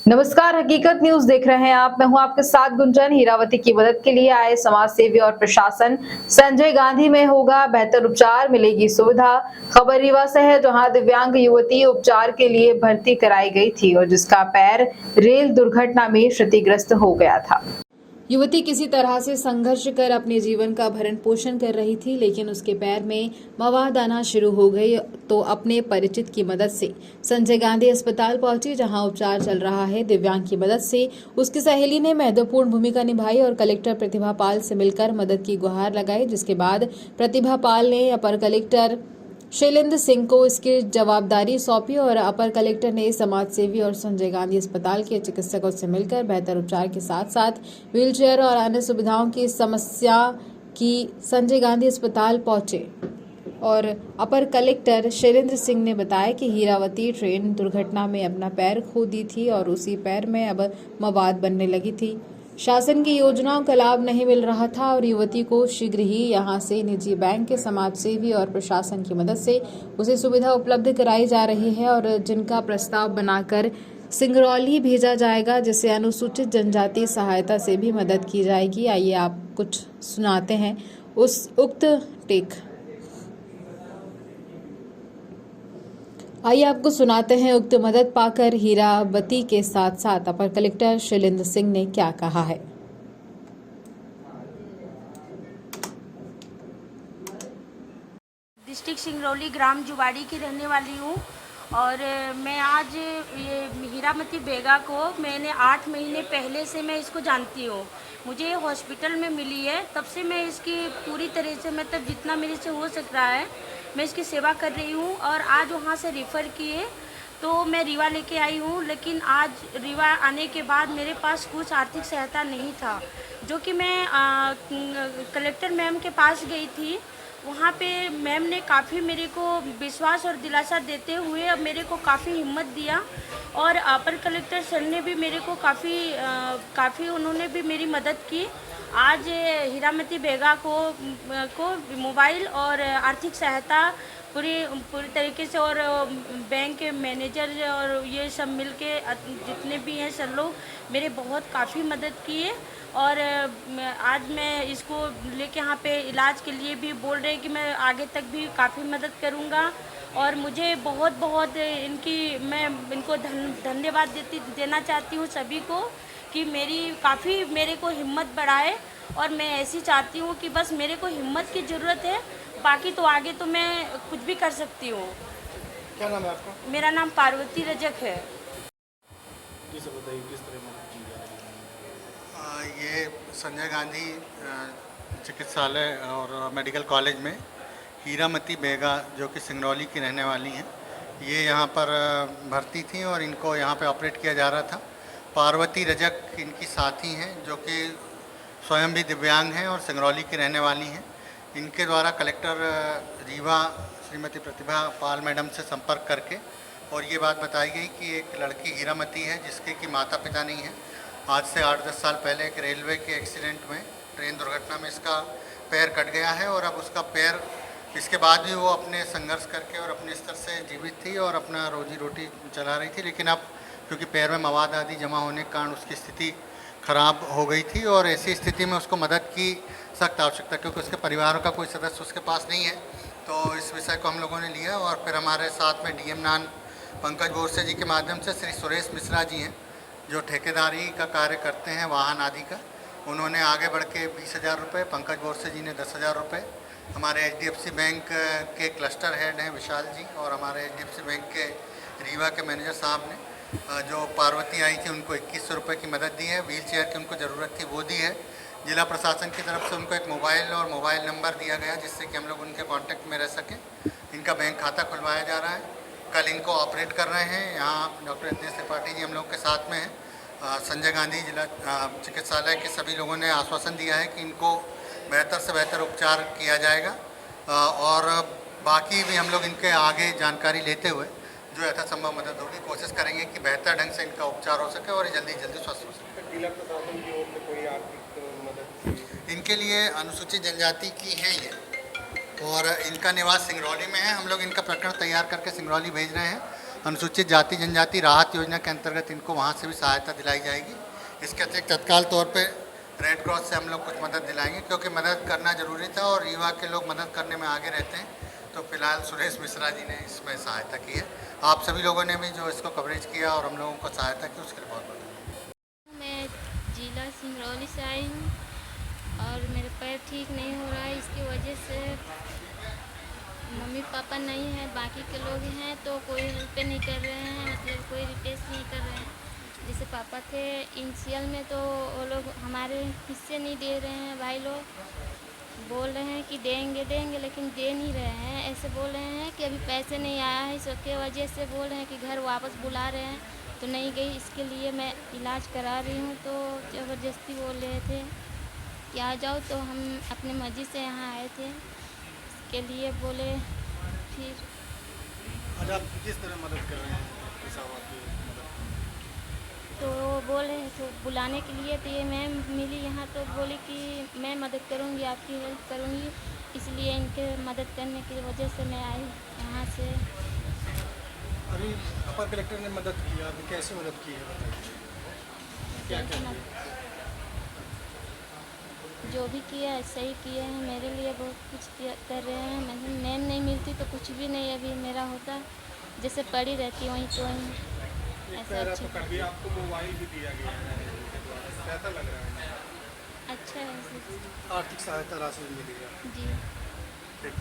नमस्कार, हकीकत न्यूज देख रहे हैं आप। मैं हूं आपके साथ गुंजन। हीरावती की मदद के लिए आए समाज सेवी और प्रशासन। संजय गांधी में होगा बेहतर उपचार, मिलेगी सुविधा। खबर रीवा से है, जहां दिव्यांग युवती उपचार के लिए भर्ती कराई गई थी और जिसका पैर रेल दुर्घटना में क्षतिग्रस्त हो गया था। युवती किसी तरह से संघर्ष कर अपने जीवन का भरण पोषण कर रही थी, लेकिन उसके पैर में मवाद आना शुरू हो गई तो अपने परिचित की मदद से संजय गांधी अस्पताल पहुंची, जहां उपचार चल रहा है। दिव्यांग की मदद से उसकी सहेली ने महत्वपूर्ण भूमिका निभाई और कलेक्टर प्रतिभा पाल से मिलकर मदद की गुहार लगाई, जिसके बाद प्रतिभा पाल ने अपर कलेक्टर शैलेंद्र सिंह को इसकी जवाबदारी सौंपी और अपर कलेक्टर ने समाज सेवी और संजय गांधी अस्पताल के चिकित्सकों से मिलकर बेहतर उपचार के साथ साथ व्हीलचेयर और अन्य सुविधाओं की समस्या की संजय गांधी अस्पताल पहुंचे। और अपर कलेक्टर शैलेंद्र सिंह ने बताया कि हीरावती ट्रेन दुर्घटना में अपना पैर खो दी थी और उसी पैर में अब मवाद बनने लगी थी। शासन की योजनाओं का लाभ नहीं मिल रहा था और युवती को शीघ्र ही यहां से निजी बैंक के समाज सेवी और प्रशासन की मदद से उसे सुविधा उपलब्ध कराई जा रही है और जिनका प्रस्ताव बनाकर सिंगरौली भेजा जाएगा, जिससे अनुसूचित जनजाति सहायता से भी मदद की जाएगी। आइए आप कुछ सुनाते हैं उस उक्त टेक। आइए आपको सुनाते हैं उक्त मदद पाकर हीरावती के साथ साथ अपर कलेक्टर शैलेंद्र सिंह ने क्या कहा है। डिस्ट्रिक्ट सिंगरौली ग्राम जुवाड़ी की रहने वाली हूँ और मैं आज ये हीरामती बेगा को मैंने 8 महीने पहले से मैं इसको जानती हूँ। मुझे हॉस्पिटल में मिली है, तब से मैं इसकी पूरी तरह से मतलब जितना मेरे से हो सक रहा है मैं इसकी सेवा कर रही हूँ। और आज वहाँ से रेफ़र किए तो मैं रीवा लेके आई हूँ, लेकिन आज रीवा आने के बाद मेरे पास कुछ आर्थिक सहायता नहीं था, जो कि मैं कलेक्टर मैम के पास गई थी। वहाँ पे मैम ने काफ़ी मेरे को विश्वास और दिलासा देते हुए अब मेरे को काफ़ी हिम्मत दिया और अपर कलेक्टर सर ने भी मेरे को काफ़ी उन्होंने भी मेरी मदद की। आज हीरामती बेगा को मोबाइल और आर्थिक सहायता पूरी तरीके से और बैंक के मैनेजर और ये सब मिल के जितने भी हैं सब लोग मेरे बहुत काफ़ी मदद किए। और आज मैं इसको लेके यहाँ पे इलाज के लिए भी बोल रहे हैं कि मैं आगे तक भी काफ़ी मदद करूँगा। और मुझे बहुत मैं इनको धन्यवाद देना चाहती हूँ सभी को कि काफ़ी मेरे को हिम्मत बढ़ाए। और मैं ऐसी चाहती हूँ कि बस मेरे को हिम्मत की ज़रूरत है, बाकी तो आगे तो मैं कुछ भी कर सकती हूँ। क्या नाम है आपका? मेरा नाम पार्वती रजक है। जी सर, बताइए किस तरह मदद की जा रही है? ये संजय गांधी चिकित्सालय और मेडिकल कॉलेज में हीरामती बेगा जो कि सिंगरौली की रहने वाली हैं, ये यहाँ पर भर्ती थी और इनको यहाँ पे ऑपरेट किया जा रहा था। पार्वती रजक इनकी साथी हैं जो कि स्वयं भी दिव्यांग हैं और सिंगरौली की रहने वाली हैं। इनके द्वारा कलेक्टर रीवा श्रीमती प्रतिभा पाल मैडम से संपर्क करके और ये बात बताई गई कि एक लड़की हीरामती है जिसके कि माता पिता नहीं हैं। आज से 8-10 साल पहले एक रेलवे के एक्सीडेंट में, ट्रेन दुर्घटना में इसका पैर कट गया है और अब उसका पैर, इसके बाद भी वो अपने संघर्ष करके और अपने स्तर से जीवित थी और अपना रोजी रोटी चला रही थी, लेकिन अब क्योंकि पैर में मवाद आदि जमा होने के कारण उसकी स्थिति खराब हो गई थी और ऐसी स्थिति में उसको मदद की सख्त आवश्यकता, क्योंकि उसके परिवार का कोई सदस्य उसके पास नहीं है। तो इस विषय को हम लोगों ने लिया और फिर हमारे साथ में डीएम नान पंकज बोरसे जी के माध्यम से श्री सुरेश मिश्रा जी हैं जो ठेकेदारी का कार्य करते हैं वाहन आदि का, उन्होंने आगे बढ़ के 20,000 रुपये, पंकज बोरसे जी ने 10,000 रुपये, हमारे HDFC बैंक के क्लस्टर हेड हैं विशाल जी और हमारे HDFC बैंक के रीवा के मैनेजर साहब ने जो पार्वती आई थी उनको 2100 रुपये की मदद दी है। व्हील चेयर की उनको ज़रूरत थी वो दी है। जिला प्रशासन की तरफ से उनको एक मोबाइल नंबर दिया गया जिससे कि हम लोग उनके कांटेक्ट में रह सकें। इनका बैंक खाता खुलवाया जा रहा है, कल इनको ऑपरेट कर रहे हैं। यहाँ डॉक्टर हितेश त्रिपाठी जी हम लोग के साथ में हैं। संजय गांधी जिला चिकित्सालय के सभी लोगों ने आश्वासन दिया है कि इनको बेहतर से बेहतर उपचार किया जाएगा और बाकी भी हम लोग इनके आगे जानकारी लेते हुए जो यथासंभव मदद होगी कोशिश करेंगे कि बेहतर ढंग से इनका उपचार हो सके और जल्दी स्वस्थ हो सके। जिला प्रशासन की ओर से कोई आर्थिक मदद इनके लिए अनुसूचित जनजाति की है ये और इनका निवास सिंगरौली में है। हम लोग इनका प्रकरण तैयार करके सिंगरौली भेज रहे हैं अनुसूचित जाति जनजाति राहत योजना के अंतर्गत इनको वहाँ से भी सहायता दिलाई जाएगी। इसके अतिरिक्त तत्काल तौर पे रेड क्रॉस से हम लोग कुछ मदद दिलाएंगे, क्योंकि मदद करना ज़रूरी था और युवा के लोग मदद करने में आगे रहते हैं। तो फिलहाल सुरेश मिश्रा जी ने इसमें सहायता की है। आप सभी लोगों ने भी जो इसको कवरेज किया और हम लोगों को सहायता की, उसके लिए बहुत बहुत धन्यवाद। मैं जिला सिंगरौली से आई हूँ और मेरा पैर ठीक नहीं हो रहा है। इसकी वजह से मम्मी पापा नहीं है, बाकी के लोग हैं तो कोई हेल्प नहीं कर रहे हैं, मतलब कोई रिप्लेस नहीं कर रहे हैं। जैसे पापा थे इनिशियल में तो वो लोग हमारे हिस्से नहीं दे रहे हैं। भाई लोग बोल रहे हैं कि देंगे देंगे, लेकिन दे नहीं रहे हैं। ऐसे बोल रहे हैं कि अभी पैसे नहीं आया है, इसके वजह से बोल रहे हैं कि घर वापस बुला रहे हैं, तो नहीं गई। इसके लिए मैं इलाज करा रही हूँ, तो ज़बरदस्ती बोल रहे थे कि आ जाओ, तो हम अपनी मर्ज़ी से यहाँ आए थे। इसके लिए बोले फिर आज आप किस तरह मदद कर रहे हैं पेशावर की मदद? तो बोले तो बुलाने के लिए, तो ये मैम मिली यहाँ, तो बोली कि मैं मदद करूँगी, आपकी हेल्प करूँगी। इसलिए इनके मदद करने की वजह से मैं आई यहाँ से। अभी अपर कलेक्टर ने मदद की, अभी कैसे मदद की है बताइए, क्या क्या किया? जो भी किया है सही किए हैं, मेरे लिए बहुत कुछ कर रहे हैं। मैंने मैम नहीं मिलती तो कुछ भी नहीं अभी मेरा होता, जैसे पड़ी रहती वहीं तो वहीं ऐसा अच्छा अभी आपको मोबाइल भी दिया गया है, कैसा लग रहा है? अच्छा है। आर्थिक सहायता राशि मिली है। जी। ठीक।